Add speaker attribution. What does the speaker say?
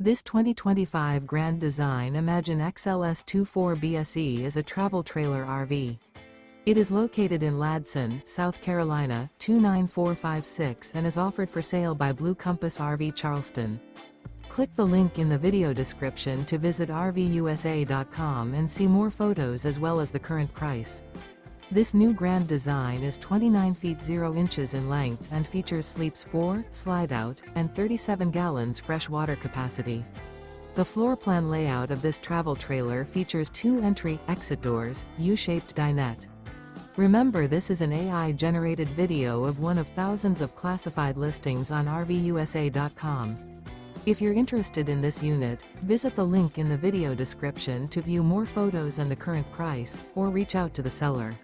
Speaker 1: This 2025 Grand Design Imagine XLS 24BSE is a travel trailer RV. It is located in Ladson, South Carolina, 29456 and is offered for sale by Blue Compass RV Charleston. Click the link in the video description to visit RVUSA.com and see more photos as well as the current price. This new Grand Design is 29 feet 0 inches in length and features sleeps 4, Slideout, and 37 gallons fresh water capacity. The floor plan layout of this travel trailer features 2 entry-exit doors, U-shaped dinette. Remember, this is an AI-generated video of one of thousands of classified listings on RVUSA.com. If you're interested in this unit, visit the link in the video description to view more photos and the current price, or reach out to the seller.